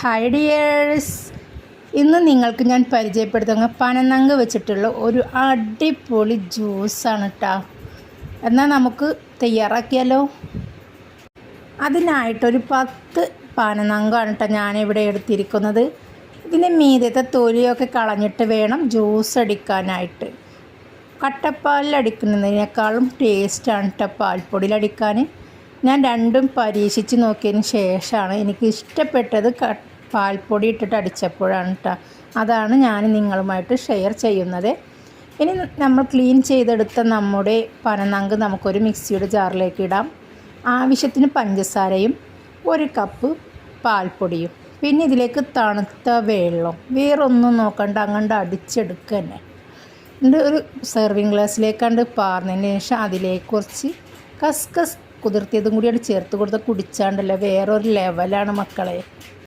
Hi dears, ഇന്ന് നിങ്ങൾക്ക് ഞാൻ പരിചയപ്പെടുത്തുന്ന പനനങ്ക് വെച്ചിട്ടുള്ള ഒരു അടിപൊളി ജ്യൂസാണ് കേട്ടോ. എന്നാൽ നമുക്ക് തയ്യാറാക്കിയാലോ. അതിനായിട്ടൊരു 10 പനനങ്കാണ് കേട്ടോ ഞാനിവിടെ എടുത്തിരിക്കുന്നത്. ഇതിൻ്റെ മീതത്തെ തൊലിയൊക്കെ കളഞ്ഞിട്ട് വേണം ജ്യൂസ് അടിക്കാനായിട്ട്. കട്ടപ്പാലിൽ അടിക്കുന്നതിനേക്കാളും ടേസ്റ്റാണ് കേട്ടോ പാൽപ്പൊടിയിലടിക്കാൻ. ഞാൻ രണ്ടും പരീക്ഷിച്ച് നോക്കിയതിന് ശേഷമാണ് എനിക്ക് ഇഷ്ടപ്പെട്ടത് പാൽപ്പൊടി ഇട്ടിട്ട് അടിച്ചപ്പോഴാണ് കേട്ടോ. അതാണ് ഞാൻ നിങ്ങളുമായിട്ട് ഷെയർ ചെയ്യുന്നത്. ഇനി നമ്മൾ ക്ലീൻ ചെയ്തെടുത്ത നമ്മുടെ പനനങ്ക് നമുക്കൊരു മിക്സിയുടെ ജാറിലേക്ക് ഇടാം. ആവശ്യത്തിന് പഞ്ചസാരയും 1 കപ്പ് പാൽപ്പൊടിയും, പിന്നെ ഇതിലേക്ക് തണുത്ത വെള്ളം, വേറൊന്നും നോക്കണ്ട, അങ്ങോട്ട് അടിച്ചെടുക്കുക തന്നെ. എന്നിട്ട് ഒരു സെർവിങ് ഗ്ലാസ്സിലേക്കാണ്ട് പാർന്നതിന് ശേഷം അതിലേക്ക് കുറച്ച് കസ്കസ് കുതിർത്തിയതും കൂടി ചേർത്ത് കൊടുത്ത് കുടിച്ചാണ്ടല്ലോ വേറൊരു ലെവലാണ് മക്കളെ.